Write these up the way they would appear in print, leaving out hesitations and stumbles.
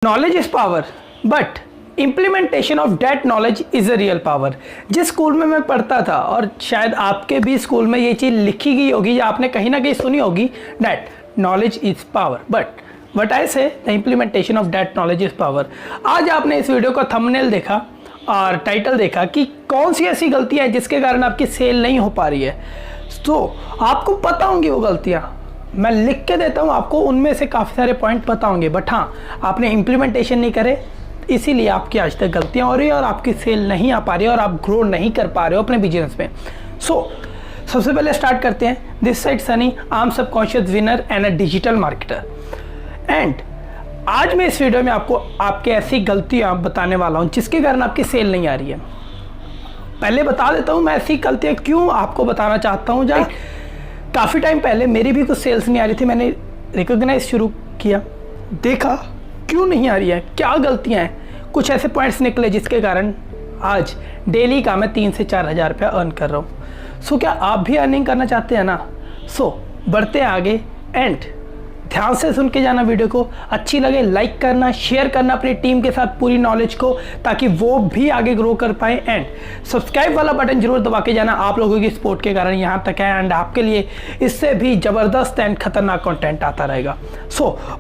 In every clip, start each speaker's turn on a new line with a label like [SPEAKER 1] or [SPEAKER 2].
[SPEAKER 1] Knowledge is power but implementation of that knowledge is a real power. जिस school में मैं पढ़ता था और शायद आपके भी स्कूल में ये चीज़ लिखी गई होगी या आपने कहीं ना कहीं सुनी होगी, that knowledge is power but I say the implementation of that knowledge is power. आज आपने इस वीडियो का थंबनेल देखा और टाइटल देखा कि कौन सी ऐसी गलतियां हैं जिसके कारण आपकी सेल नहीं हो पा रही है। तो आपको पता होंगी वो गलतियां, मैं लिख के देता हूँ आपको, उनमें से काफ़ी सारे पॉइंट पता होंगे, बट हाँ आपने इम्प्लीमेंटेशन नहीं करे, इसीलिए आपकी आज तक गलतियाँ हो रही है और आपकी सेल नहीं आ पा रही है और आप ग्रो नहीं कर पा रहे हो अपने बिजनेस में। सबसे पहले स्टार्ट करते हैं। This side Sunny, I am subconscious winner and a digital marketer. And आज मैं इस वीडियो में आपको आपके ऐसी गलतियाँ बताने वाला हूँ जिसके कारण आपकी सेल नहीं आ रही है। पहले बता देता हूँ मैं ऐसी गलतियाँ क्यों आपको बताना चाहता हूँ। जहाँ काफ़ी टाइम पहले मेरी भी कुछ सेल्स नहीं आ रही थी, मैंने रिकॉग्नाइज शुरू किया, देखा क्यों नहीं आ रही है, क्या गलतियां हैं, कुछ ऐसे पॉइंट्स निकले जिसके कारण आज डेली का मैं 3 से 4 हज़ार रुपया अर्न कर रहा हूँ। क्या आप भी अर्निंग करना चाहते हैं ना? बढ़ते हैं आगे एंड ध्यान से सुन के जाना वीडियो को। अच्छी लगे लाइक करना, शेयर करना अपनी टीम के साथ पूरी नॉलेज को, ताकि वो भी आगे ग्रो कर पाए। एंड सब्सक्राइब वाला बटन जरूर दबा के जाना, आप लोगों की सपोर्ट के कारण यहाँ तक है एंड आपके लिए इससे भी ज़बरदस्त एंड खतरनाक कंटेंट आता रहेगा।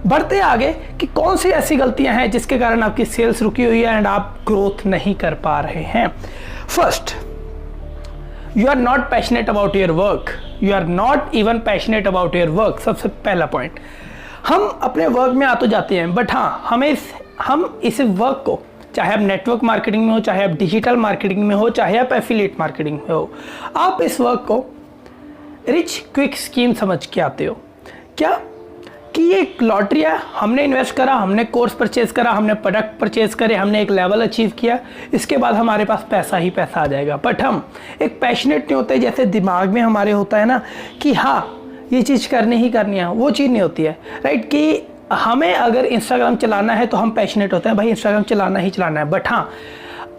[SPEAKER 1] बढ़ते आगे कि कौन सी ऐसी गलतियाँ हैं जिसके कारण आपकी सेल्स रुकी हुई है एंड आप ग्रोथ नहीं कर पा रहे हैं। First, you are not passionate about your work, you are not even passionate about your work. सबसे पहला पॉइंट, हम अपने वर्क में आ तो जाते हैं बट हाँ हम इस वर्क को, चाहे आप नेटवर्क मार्केटिंग में हो, चाहे आप डिजिटल मार्केटिंग में हो, चाहे आप एफिलिएट मार्केटिंग में हो, आप इस वर्क को रिच क्विक स्कीम समझ के आते हो। क्या कि ये एक लॉटरी है, हमने इन्वेस्ट करा, हमने कोर्स परचेज करा, हमने प्रोडक्ट परचेज करे, हमने एक लेवल अचीव किया, इसके बाद हमारे पास पैसा ही पैसा आ जाएगा। बट हम एक पैशनेट नहीं होते, जैसे दिमाग में हमारे होता है ना कि हाँ ये चीज़ करनी ही करनी है, वो चीज़ नहीं होती है, राइट। कि हमें अगर इंस्टाग्राम चलाना है तो हम पैशनेट होते हैं, भाई इंस्टाग्राम चलाना ही चलाना है। बट हाँ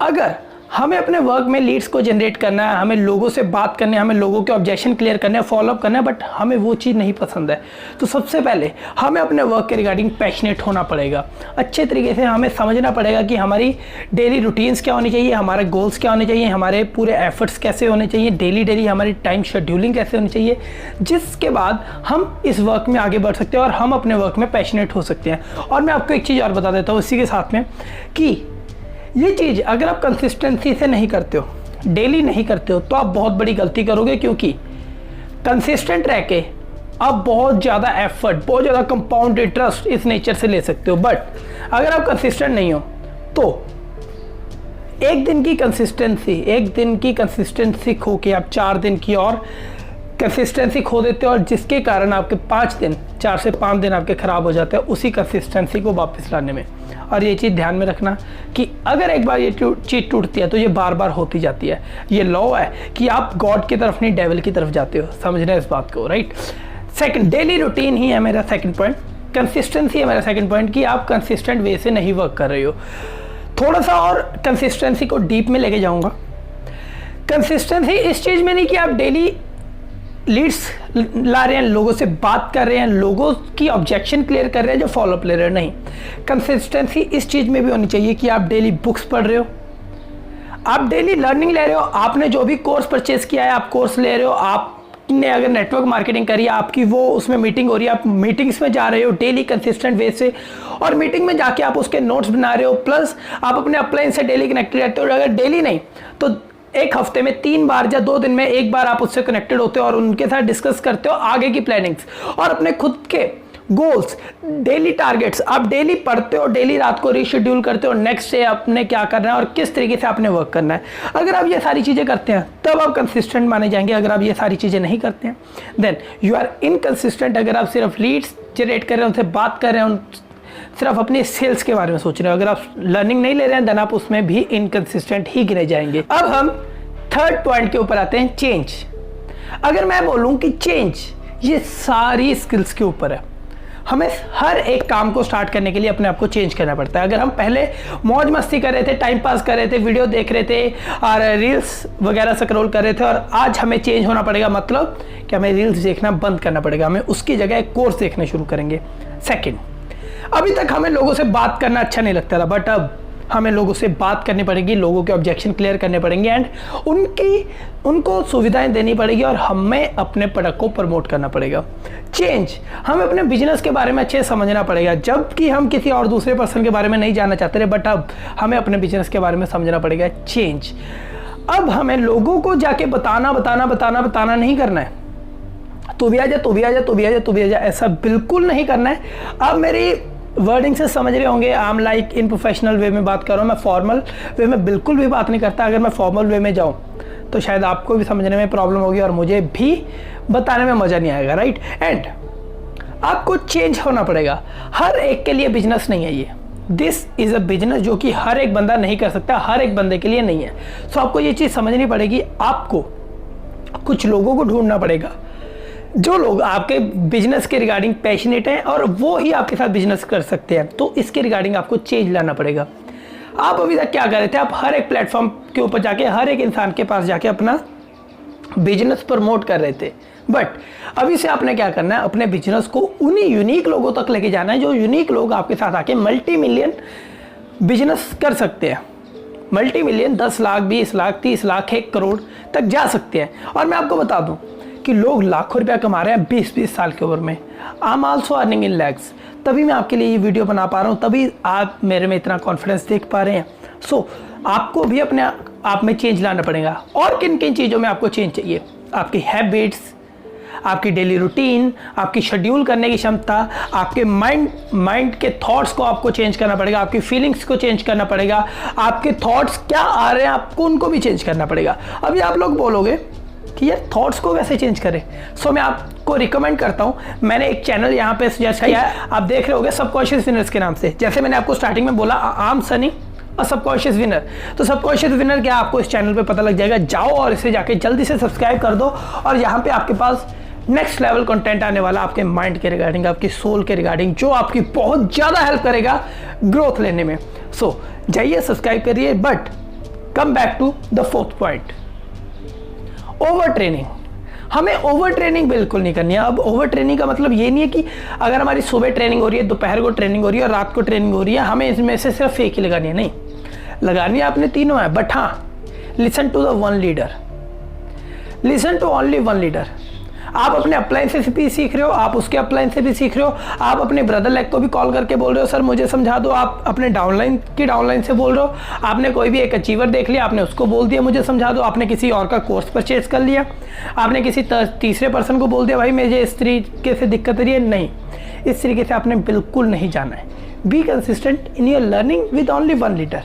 [SPEAKER 1] अगर हमें अपने वर्क में लीड्स को जनरेट करना है, हमें लोगों से बात करनी है, हमें लोगों के ऑब्जेक्शन क्लियर करने हैं, फॉलोअप करना है, बट हमें वो चीज़ नहीं पसंद है, तो सबसे पहले हमें अपने वर्क के रिगार्डिंग पैशनेट होना पड़ेगा। अच्छे तरीके से हमें समझना पड़ेगा कि हमारी डेली रूटीन्स क्या होनी चाहिए, हमारे गोल्स क्या होने चाहिए, हमारे पूरे एफर्ट्स कैसे होने चाहिए, डेली हमारी टाइम शेड्यूलिंग कैसे होनी चाहिए, जिसके बाद हम इस वर्क में आगे बढ़ सकते हैं और हम अपने वर्क में पैशनेट हो सकते हैं। और मैं आपको एक चीज़ और बता देता हूँ इसी के साथ में कि ये चीज़ अगर आप कंसिस्टेंसी से नहीं करते हो, डेली नहीं करते हो, तो आप बहुत बड़ी गलती करोगे, क्योंकि कंसिस्टेंट रह के आप बहुत ज़्यादा एफर्ट, बहुत ज़्यादा कंपाउंड इंटरेस्ट इस नेचर से ले सकते हो। बट अगर आप कंसिस्टेंट नहीं हो तो एक दिन की कंसिस्टेंसी खो के आप 4 दिन की और कंसिस्टेंसी खो देते हो, और जिसके कारण आपके 4 से 5 दिन आपके ख़राब हो जाते हैं उसी कंसिस्टेंसी को वापस लाने में। और ये चीज़ ध्यान में रखना कि अगर एक बार ये चीज़ टूटती है तो ये बार बार होती जाती है। ये लॉ है कि आप गॉड की तरफ नहीं डेविल की तरफ जाते हो, समझना इस बात को, राइट। सेकंड, डेली रूटीन ही है मेरा सेकंड पॉइंट, कंसिस्टेंसी है मेरा सेकंड पॉइंट, कि आप कंसिस्टेंट वे से नहीं वर्क कर रहे हो। थोड़ा सा और कंसिस्टेंसी को डीप में लेके जाऊँगा। कंसिस्टेंसी इस चीज़ में नहीं कि आप डेली लीड्स ला रहे हैं, लोगों से बात कर रहे हैं, लोगों की ऑब्जेक्शन क्लियर कर रहे हैं, जो फॉलोअप ले रहे हैं, नहीं। कंसिस्टेंसी इस चीज़ में भी होनी चाहिए कि आप डेली बुक्स पढ़ रहे हो, आप डेली लर्निंग ले रहे हो, आपने जो भी कोर्स परचेज किया है आप कोर्स ले रहे हो, आपने अगर नेटवर्क मार्केटिंग करी है आपकी वो उसमें मीटिंग हो रही है, आप मीटिंग्स में जा रहे हो डेली कंसिस्टेंट वे से, और मीटिंग में जाके आप उसके नोट्स बना रहे हो, प्लस आप अपने अपलाइन से डेली कनेक्टेड रहते हो। अगर डेली नहीं तो एक हफ्ते में 3 बार या 2 दिन में 1 बार आप उससे कनेक्टेड होते हो और उनके साथ डिस्कस करते हो आगे की प्लानिंग्स और अपने खुद के गोल्स, डेली टारगेट्स आप डेली पढ़ते हो, डेली रात को रीशेड्यूल करते हो, नेक्स्ट डे आपने क्या करना है और किस तरीके से आपने वर्क करना है। अगर आप ये सारी चीज़ें करते हैं तब आप कंसिस्टेंट माने जाएंगे। अगर आप ये सारी चीज़ें नहीं करते हैं देन यू आर इनकंसिस्टेंट। अगर आप सिर्फ लीड्स जनरेट कर रहे हैं, उनसे बात कर रहे हैं, सिर्फ अपने सेल्स के बारे में सोच रहे हो, अगर आप लर्निंग नहीं ले रहे हैं देन आप उसमें भी इनकंसिस्टेंट ही गिने जाएंगे। अब हम थर्ड पॉइंट के ऊपर आते हैं, चेंज। अगर मैं बोलूं कि चेंज ये सारी स्किल्स के ऊपर है, हमें हर एक काम को स्टार्ट करने के लिए अपने आप को चेंज करना पड़ता है। अगर हम पहले मौज मस्ती कर रहे थे, टाइम पास कर रहे थे, वीडियो देख रहे थे और रील्स वगैरह स्क्रॉल कर रहे थे, और आज हमें चेंज होना पड़ेगा, मतलब कि हमें रील्स देखना बंद करना पड़ेगा, हमें उसकी जगह एक कोर्स देखना शुरू करेंगे। सेकंड, अभी तक हमें लोगों से बात करना अच्छा नहीं लगता था, बट अब हमें लोगों से बात करनी पड़ेगी, लोगों के ऑब्जेक्शन क्लियर करने पड़ेंगे एंड उनको सुविधाएं देनी पड़ेगी और हमें अपने प्रोडक्ट को प्रमोट करना पड़ेगा। चेंज, हमें अपने बिजनेस के बारे में अच्छे से समझना पड़ेगा, जबकि हम किसी और दूसरे पर्सन के बारे में नहीं जानना चाहते थे, बट अब हमें अपने बिजनेस के बारे में समझना पड़ेगा। चेंज, अब हमें लोगों को जाके बताना नहीं करना है, तू भी आ जा, ऐसा बिल्कुल नहीं करना है। अब मेरी वर्डिंग से समझ रहे होंगे, I am like in professional way में बात कर रहा हूँ, मैं फॉर्मल वे में बिल्कुल भी बात नहीं करता। अगर मैं फॉर्मल वे में जाऊँ तो शायद आपको भी समझने में प्रॉब्लम होगी और मुझे भी बताने में मज़ा नहीं आएगा, राइट। एंड आपको चेंज होना पड़ेगा। हर एक के लिए बिजनेस नहीं है ये, दिस इज़ अ बिजनेस जो कि हर एक बंदा नहीं कर सकता, हर एक बंदे के लिए नहीं है। सो आपको ये चीज़ समझनी पड़ेगी, आपको कुछ लोगों को ढूंढना पड़ेगा जो लोग आपके बिजनेस के रिगार्डिंग पैशनेट हैं और वो ही आपके साथ बिजनेस कर सकते हैं। तो इसके रिगार्डिंग आपको चेंज लाना पड़ेगा। आप अभी तक क्या कर रहे थे, आप हर एक प्लेटफॉर्म के ऊपर जाके हर एक इंसान के पास जाके अपना बिजनेस प्रमोट कर रहे थे, बट अभी से आपने क्या करना है, अपने बिजनेस को उन्हीं यूनिक लोगों तक लेके जाना है जो यूनिक लोग आपके साथ आके मल्टी मिलियन बिजनेस कर सकते हैं। मल्टी मिलियन 10 लाख, 20 लाख, 30 लाख, 1 करोड़ तक जा सकते हैं। और मैं आपको बता दूं कि लोग लाखों रुपया कमा रहे हैं 20-20 साल की उम्र में। I am also earning in lakhs, तभी मैं आपके लिए ये वीडियो बना पा रहा हूँ, तभी आप मेरे में इतना कॉन्फिडेंस देख पा रहे हैं। सो आपको भी अपने आप में चेंज लाना पड़ेगा। और किन किन चीज़ों में आपको चेंज चाहिए, आपकी हैबिट्स, आपकी डेली रूटीन, आपकी शेड्यूल करने की क्षमता, आपके माइंड के थॉट्स को आपको चेंज करना पड़ेगा, आपकी फीलिंग्स को चेंज करना पड़ेगा, आपके थॉट्स क्या आ रहे हैं आपको उनको भी चेंज करना पड़ेगा। अभी आप लोग बोलोगे कि यार थॉट्स को कैसे चेंज करें, सो मैं आपको रिकमेंड करता हूं, मैंने एक चैनल यहाँ पे सजेस्ट किया है, आप देख रहे होगे सबकॉन्शियस विनर्स के नाम से। जैसे मैंने आपको स्टार्टिंग में बोला आम सनी और सबकॉन्शियस विनर, तो सबकॉन्शियस विनर क्या आपको इस चैनल पे पता लग जाएगा। जाओ और इसे जाके जल्दी से सब्सक्राइब कर दो और यहाँ पे आपके पास नेक्स्ट लेवल कंटेंट आने वाला आपके माइंड के रिगार्डिंग, आपकी सोल के रिगार्डिंग, जो आपकी बहुत ज़्यादा हेल्प करेगा ग्रोथ लेने में। सो जाइए सब्सक्राइब करिए। But come back to the fourth point, over training. हमें ओवर ट्रेनिंग बिल्कुल नहीं करनी है। अब ओवर ट्रेनिंग का मतलब ये नहीं है कि अगर हमारी सुबह ट्रेनिंग हो रही है, दोपहर को ट्रेनिंग हो रही है और रात को ट्रेनिंग हो रही है, हमें इसमें से सिर्फ एक ही लगानी है। नहीं, लगानी है आपने तीनों है, बट हाँ, listen to the one leader, listen to only one leader. आप अपने अपलाइन से भी सीख रहे हो, आप उसके अपलाइन से भी सीख रहे हो, आप अपने ब्रदर लेग को भी कॉल करके बोल रहे हो सर मुझे समझा दो, आप अपने डाउनलाइन से बोल रहे हो, आपने कोई भी एक अचीवर देख लिया, आपने उसको बोल दिया मुझे समझा दो, आपने किसी और का कोर्स परचेज कर लिया, आपने किसी तीसरे पर्सन को बोल दिया भाई मुझे इस तरीके से दिक्कत रही है। नहीं, इस तरीके से आपने बिल्कुल नहीं जाना है। Be consistent in your learning with only one leader.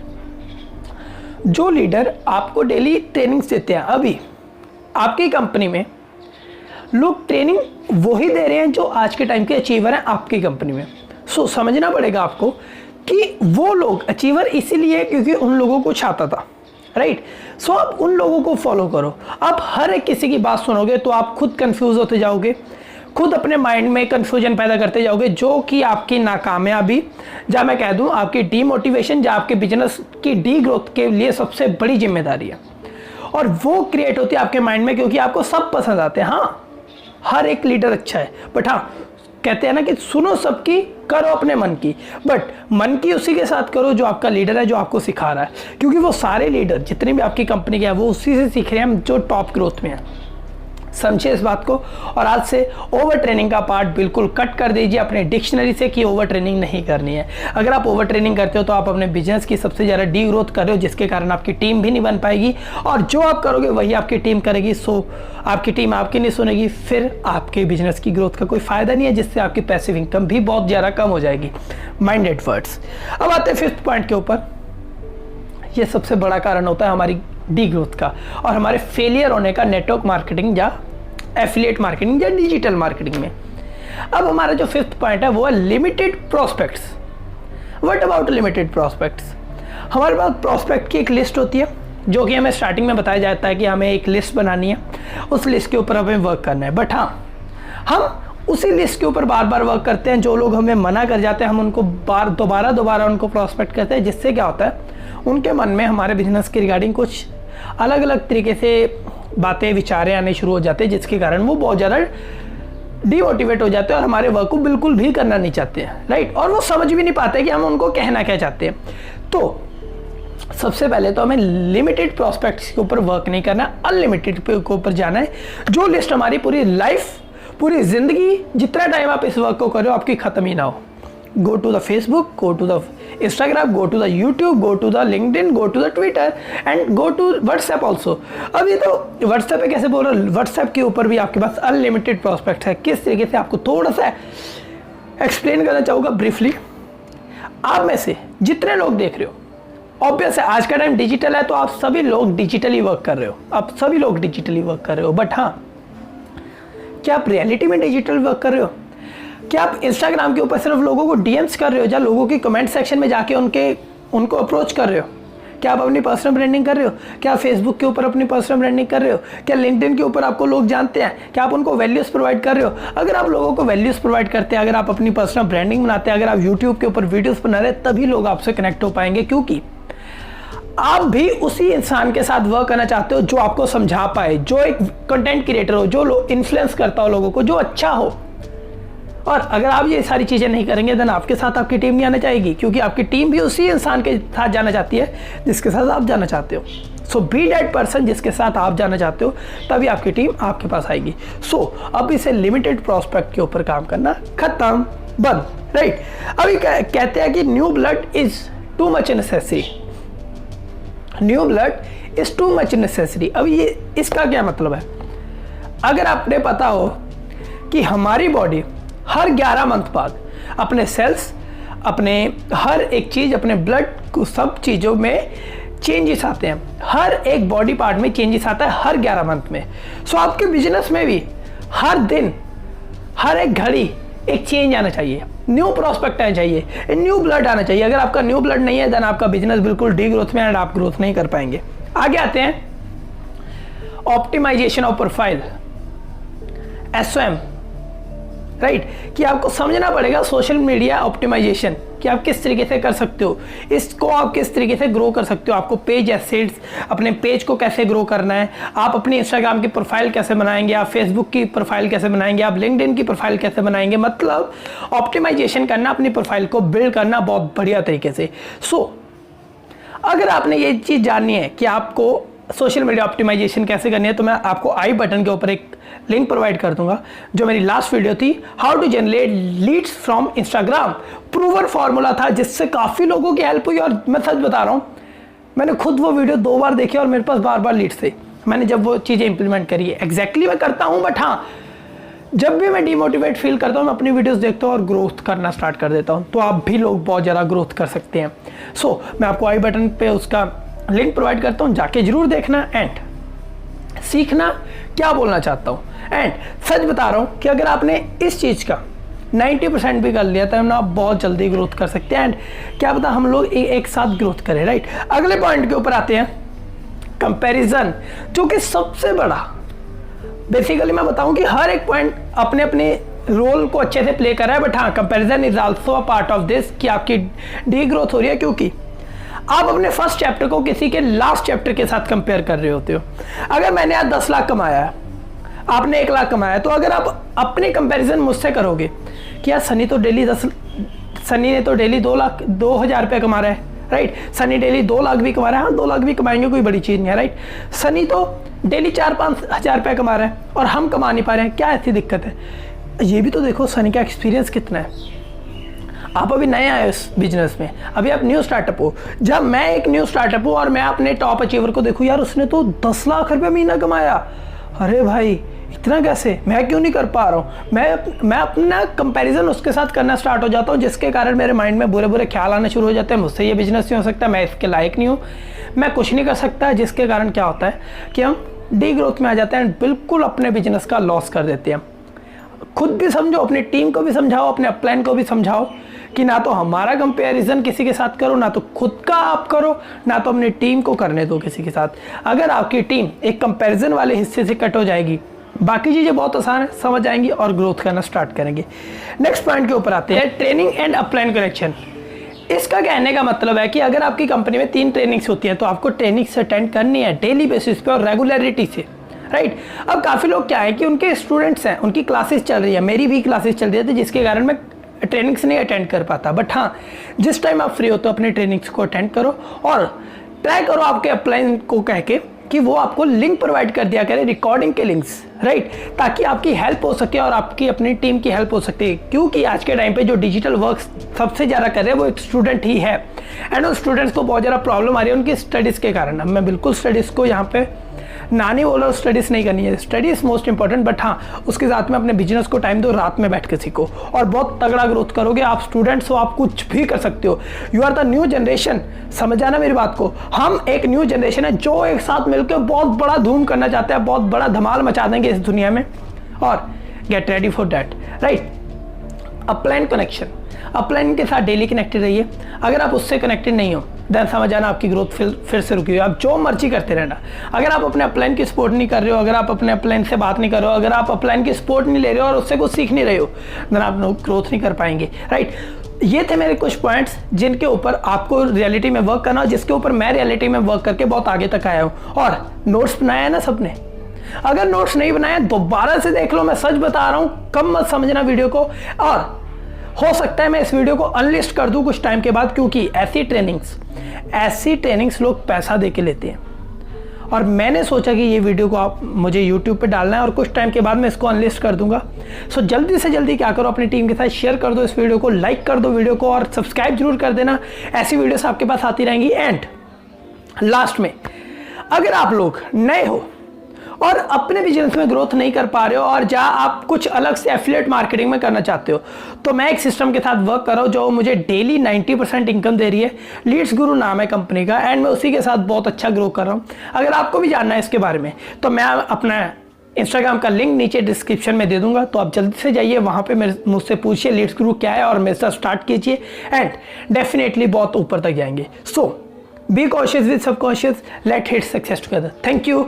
[SPEAKER 1] जो लीडर आपको डेली ट्रेनिंग्स देते हैं, अभी आपकी कंपनी में लोग ट्रेनिंग वही दे रहे हैं जो आज के टाइम के अचीवर हैं आपकी कंपनी में। सो समझना पड़ेगा आपको कि वो लोग अचीवर इसीलिए क्योंकि उन लोगों को आता था, राइट। सो आप उन लोगों को फॉलो करो। आप हर एक किसी की बात सुनोगे तो आप खुद कंफ्यूज होते जाओगे, खुद अपने माइंड में कंफ्यूजन पैदा करते जाओगे, जो कि आपकी नाकामयाबी, जहाँ मैं कह दूँ आपकी डीमोटिवेशन, जहाँ आपके बिजनेस की डी ग्रोथ के लिए सबसे बड़ी जिम्मेदारी है। और वो क्रिएट होती है आपके माइंड में क्योंकि आपको सब पसंद आते हैं। हाँ, हर एक लीडर अच्छा है, बट हाँ कहते हैं ना कि सुनो सबकी, करो अपने मन की, बट मन की उसी के साथ करो जो आपका लीडर है, जो आपको सिखा रहा है। क्योंकि वो सारे लीडर जितने भी आपकी कंपनी के हैं वो उसी से सीख रहे हैं जो टॉप ग्रोथ में है। समझिए इस बात को। और आज से ओवर ट्रेनिंग का पार्ट बिल्कुल कट कर दीजिए अपने डिक्शनरी से कि ओवर ट्रेनिंग नहीं करनी है। अगर आप ओवर ट्रेनिंग करते हो तो आप अपने बिजनेस की सबसे ज़्यादा डी ग्रोथ कर रहे हो, जिसके कारण आपकी टीम भी नहीं बन पाएगी और जो आप करोगे वही आपकी टीम करेगी। सो आपकी टीम आपकी नहीं सुनेगी, फिर आपके बिजनेस की ग्रोथ का कोई फ़ायदा नहीं है, जिससे आपकी पैसिव इनकम भी बहुत ज़्यादा कम हो जाएगी। Minded words. अब आते हैं फिफ्थ पॉइंट के ऊपर। ये सबसे बड़ा कारण होता है हमारी डी ग्रोथ का और हमारे फेलियर होने का नेटवर्क मार्केटिंग या एफिलिएट मार्केटिंग या डिजिटल मार्केटिंग में। अब हमारा जो फिफ्थ पॉइंट है वो है limited prospects. What about limited prospects? हमारे पास प्रोस्पेक्ट की एक लिस्ट होती है जो कि हमें स्टार्टिंग में बताया जाता है कि हमें एक लिस्ट बनानी है, उस लिस्ट के ऊपर हमें वर्क करना है। बट हाँ, हम उसी लिस्ट के ऊपर बार बार वर्क करते हैं। जो लोग हमें मना कर जाते हैं हम उनको दोबारा उनको प्रोस्पेक्ट करते हैं, जिससे क्या होता है उनके मन में हमारे बिजनेस के रिगार्डिंग कुछ अलग अलग तरीके से बातें विचारें आने शुरू हो जाते हैं, जिसके कारण वो बहुत ज़्यादा डीमोटिवेट हो जाते हैं और हमारे वर्क को बिल्कुल भी करना नहीं चाहते हैं, राइट। और वो समझ भी नहीं पाते कि हम उनको कहना क्या चाहते हैं। तो सबसे पहले तो हमें लिमिटेड प्रोस्पेक्ट्स के ऊपर वर्क नहीं करना, अनलिमिटेड के ऊपर जाना है। जो लिस्ट हमारी पूरी लाइफ, पूरी ज़िंदगी, जितना टाइम आप इस वर्क को कर रहे हो आपकी ख़त्म ही ना हो। Go to the Facebook, go to the Instagram, go to the YouTube, go to the LinkedIn, go to the Twitter and go to WhatsApp also. अभी तो व्हाट्सएप पे कैसे बोल रहा हूँ, व्हाट्सएप के ऊपर भी आपके पास अनलिमिटेड प्रोस्पेक्ट है। किस तरीके से आपको थोड़ा सा एक्सप्लेन करना चाहूँगा ब्रीफली। आप में से जितने लोग देख रहे हो, ऑब्वियस है आज का टाइम डिजिटल है, तो आप सभी लोग डिजिटली वर्क कर रहे हो, आप सभी लोग डिजिटली वर्क कर रहे हो। बट हाँ, क्या आप रियलिटी में डिजिटल वर्क कर रहे हो? क्या आप इंस्टाग्राम के ऊपर सिर्फ लोगों को डीएम्स कर रहे हो, या लोगों की कमेंट सेक्शन में जाके उनको अप्रोच कर रहे हो? क्या आप अपनी पर्सनल ब्रांडिंग कर रहे हो? क्या आप फेसबुक के ऊपर अपनी पर्सनल ब्रांडिंग कर रहे हो? क्या लिंक्डइन के ऊपर आपको लोग जानते हैं? क्या आप उनको वैल्यूज़ प्रोवाइड कर रहे हो? अगर आप लोगों को वैल्यूज़ प्रोवाइड करते हैं, अगर आप अपनी पर्सनल ब्रांडिंग बनाते हैं, अगर आप यूट्यूब के ऊपर वीडियोज़ बना रहे हैं, तभी लोग आपसे कनेक्ट हो पाएंगे। क्योंकि आप भी उसी इंसान के साथ वर्क करना चाहते हो जो आपको समझा पाए, जो एक कंटेंट क्रिएटर हो, जो इन्फ्लुएंस करता हो लोगों को, जो अच्छा हो। और अगर आप ये सारी चीज़ें नहीं करेंगे देन आपके साथ आपकी टीम नहीं आना चाहेगी, क्योंकि आपकी टीम भी उसी इंसान के साथ जाना चाहती है जिसके साथ आप जाना चाहते हो। सो बी दैट पर्सन जिसके साथ आप जाना चाहते हो, तभी आपकी टीम आपके पास आएगी। सो अब इसे लिमिटेड प्रोस्पेक्ट के ऊपर काम करना खत्म, बंद, राइट। अभी कहते हैं कि new blood is too much necessary, new blood is too much necessary. अब ये इसका क्या मतलब है? अगर आपने पता हो कि हमारी बॉडी हर 11 मंथ बाद अपने सेल्स, अपने हर एक चीज़, अपने ब्लड को, सब चीज़ों में चेंजेस आते हैं, हर एक बॉडी पार्ट में चेंजेस आता है हर 11 मंथ में। सो आपके बिजनेस में भी हर दिन, हर एक घड़ी एक चेंज आना चाहिए, न्यू प्रोस्पेक्ट आना चाहिए, न्यू ब्लड आना चाहिए। अगर आपका न्यू ब्लड नहीं है देन आपका बिजनेस बिल्कुल डी ग्रोथ में एंड आप ग्रोथ नहीं कर पाएंगे। आगे आते हैं optimisation of profile, SOM, right. कि आपको समझना पड़ेगा सोशल मीडिया ऑप्टिमाइजेशन, कि आप किस तरीके से कर सकते हो, इसको आप किस तरीके से ग्रो कर सकते हो। आपको पेज एसेट्स, अपने पेज को कैसे ग्रो करना है, आप अपनी इंस्टाग्राम की प्रोफाइल कैसे बनाएंगे, आप फेसबुक की प्रोफाइल कैसे बनाएंगे, आप लिंक्डइन की प्रोफाइल कैसे बनाएंगे। मतलब ऑप्टिमाइजेशन करना, अपनी प्रोफाइल को बिल्ड करना बहुत बढ़िया तरीके से। सो अगर आपने ये चीज़ जाननी है कि आपको सोशल मीडिया ऑप्टिमाइजेशन कैसे करनी है, तो मैं आपको आई बटन के ऊपर एक लिंक प्रोवाइड कर दूंगा, जो मेरी लास्ट वीडियो थी, how to generate leads from Instagram. Proven formula था जिससे काफ़ी लोगों की हेल्प हुई। और मैं सच बता रहा हूँ, मैंने खुद वो वीडियो 2 बार देखी और मेरे पास बार बार लीड्स थे। मैंने जब वो चीज़ें इंप्लीमेंट करी है, एग्जैक्टली मैं करता हूँ, बट हाँ, जब भी मैं डिमोटिवेट फील करता हूँ, मैं अपनी वीडियोस देखता हूँ और ग्रोथ करना स्टार्ट कर देता हूँ। तो आप भी लोग बहुत ज़्यादा ग्रोथ कर सकते हैं। सो मैं आपको आई बटन पे उसका लिंक प्रोवाइड करता हूँ, जाके जरूर देखना एंड सीखना क्या बोलना चाहता हूँ। एंड सच बता रहा हूँ कि अगर आपने इस चीज़ का 90% भी कर लिया तो आप बहुत जल्दी ग्रोथ कर सकते हैं। एंड क्या पता हम लोग एक साथ ग्रोथ करें, राइट। अगले पॉइंट के ऊपर आते हैं, कंपैरिजन, जो कि सबसे बड़ा, बेसिकली मैं बताऊं कि हर एक पॉइंट अपने अपने रोल को अच्छे से प्ले कर रहा है, बट हाँ, comparison is also a part of this, कि आपकी डी ग्रोथ हो रही है, क्योंकि आप अपने फर्स्ट चैप्टर को किसी के लास्ट चैप्टर के साथ कंपेयर कर रहे होते हो। अगर मैंने आज 10 लाख कमाया है, आपने 1 लाख कमाया, तो अगर आप अपने कंपैरिजन मुझसे करोगे कि यार सनी ने तो डेली 2,00,000 रुपये कमा रहा है, राइट। सनी डेली 2 लाख भी कमा रहा है, हाँ 2 लाख भी कमाएंगे, कोई बड़ी चीज़ नहीं है, राइट। सनी तो डेली 4-5 हज़ार रुपये कमा रहा है और हम कमा नहीं पा रहे हैं, क्या ऐसी दिक्कत है? ये भी तो देखो सनी का एक्सपीरियंस कितना है। आप अभी नए आए इस बिजनेस में, अभी आप न्यू स्टार्टअप हो। जब मैं एक न्यू स्टार्टअप हूँ और मैं अपने टॉप अचीवर को देखूँ, यार उसने तो 10 लाख रुपये महीना कमाया, अरे भाई इतना कैसे, मैं क्यों नहीं कर पा रहा हूँ? मैं अपना कंपैरिजन उसके साथ करना स्टार्ट हो जाता हूँ, जिसके कारण मेरे माइंड में बुरे बुरे ख्याल आने शुरू हो जाते हैं, मुझसे ये बिजनेस नहीं हो सकता, मैं इसके लायक नहीं हूँ, मैं कुछ नहीं कर सकता। जिसके कारण क्या होता है कि हम डी ग्रोथ में आ जाते हैं, बिल्कुल अपने बिजनेस का लॉस कर देते हैं। खुद भी समझो, अपनी टीम को भी समझाओ, अपने अपलाइन को भी समझाओ कि ना तो हमारा कंपैरिजन किसी के साथ करो, ना तो खुद का आप करो, ना तो अपनी टीम को करने दो किसी के साथ। अगर आपकी टीम एक कंपैरिजन वाले हिस्से से कट हो जाएगी, बाकी चीज़ें बहुत आसान है, समझ आएंगी और ग्रोथ करना स्टार्ट करेंगे। नेक्स्ट पॉइंट के ऊपर आते हैं, ट्रेनिंग एंड अपलाइन करेक्शन। इसका कहने का मतलब है कि अगर आपकी कंपनी में 3 ट्रेनिंग्स होती हैं, तो आपको ट्रेनिंग्स अटेंड करनी है डेली बेसिस पे और रेगुलरिटी से, राइट। अब काफ़ी लोग क्या है कि उनके स्टूडेंट्स हैं, उनकी क्लासेस चल रही है, मेरी भी क्लासेस चल रही है, तो जिसके कारण मैं ट्रेनिंग्स नहीं अटेंड कर पाता। बट हाँ, जिस टाइम आप फ्री हो तो अपने ट्रेनिंग्स को अटेंड करो और ट्राई करो आपके अपलाइन को कह के कि वो आपको लिंक प्रोवाइड कर दिया करे, रिकॉर्डिंग के लिंक्स, राइट, ताकि आपकी हेल्प हो सके और आपकी अपनी टीम की हेल्प हो सकती है। क्योंकि आज के टाइम पे जो डिजिटल वर्क सबसे ज़्यादा कर रहे हैं वो एक स्टूडेंट ही है, एंड उन स्टूडेंट्स को बहुत ज़्यादा प्रॉब्लम आ रही है उनकी स्टडीज़ के कारण। अब मैं बिल्कुल स्टडीज़ को यहाँ पे ना नहीं बोल रहा हूँ, स्टडीज़ नहीं करनी है, study is most important, but हाँ उसके साथ में अपने बिजनेस को टाइम दो, रात में बैठ के सीखो और बहुत तगड़ा ग्रोथ करोगे। आप स्टूडेंट्स हो, आप कुछ भी कर सकते हो। You are the new generation, समझ आना मेरी बात को। हम एक न्यू जनरेशन है जो एक साथ मिलकर बहुत बड़ा धूम करना चाहते हैं, बहुत बड़ा धमाल मचा देंगे इस दुनिया में, और get ready for that, right. Upline connection, upline के साथ डेली कनेक्टेड रहिए। अगर आप उससे कनेक्टेड नहीं हो देन समझ आना आपकी ग्रोथ फिर से रुकी हुई है। आप जो मर्जी करते रहना, अगर आप अपने अपलाइन की सपोर्ट नहीं कर रहे हो, अगर आप अपने अपलाइन से बात नहीं कर रहे हो, अगर आप अपलाइन की सपोर्ट नहीं ले रहे हो और उससे कुछ सीख नहीं रहे हो, देन आप ग्रोथ नहीं कर पाएंगे, राइट। ये थे मेरे कुछ पॉइंट्स जिनके ऊपर आपको रियलिटी में वर्क करना, जिसके ऊपर मैं रियलिटी में वर्क करके बहुत आगे तक आया हूँ। और नोट्स बनाया है ना सबने? अगर नोट्स नहीं बनाया दोबारा से देख लो, मैं सच बता रहा हूँ, कम मत समझना वीडियो को। और हो सकता है मैं इस वीडियो को अनलिस्ट कर दूं कुछ टाइम के बाद, क्योंकि ऐसी ट्रेनिंग्स लोग पैसा दे के लेते हैं। और मैंने सोचा कि ये वीडियो को आप मुझे YouTube पे डालना है और कुछ टाइम के बाद मैं इसको अनलिस्ट कर दूंगा। सो जल्दी से जल्दी क्या करो, अपनी टीम के साथ शेयर कर दो इस वीडियो को, लाइक कर दो वीडियो को और सब्सक्राइब जरूर कर देना। ऐसी वीडियोस आपके पास आती रहेंगी। एंड लास्ट में, अगर आप लोग नए हो और अपने बिजनेस में ग्रोथ नहीं कर पा रहे हो और जहाँ आप कुछ अलग से एफिलिएट मार्केटिंग में करना चाहते हो, तो मैं एक सिस्टम के साथ वर्क कर रहा हूँ जो मुझे डेली 90% इनकम दे रही है। लीड्स गुरु नाम है कंपनी का, एंड मैं उसी के साथ बहुत अच्छा ग्रो कर रहा हूँ। अगर आपको भी जानना है इसके बारे में तो मैं अपना इंस्टाग्राम का लिंक नीचे डिस्क्रिप्शन में दे दूंगा, तो आप जल्दी से जाइए वहाँ पे मुझसे पूछिए लीड्स गुरु क्या है और मेरे साथ स्टार्ट कीजिए, एंड डेफिनेटली बहुत ऊपर तक जाएंगे। So be cautious with subconscious, let hit success together. Thank you.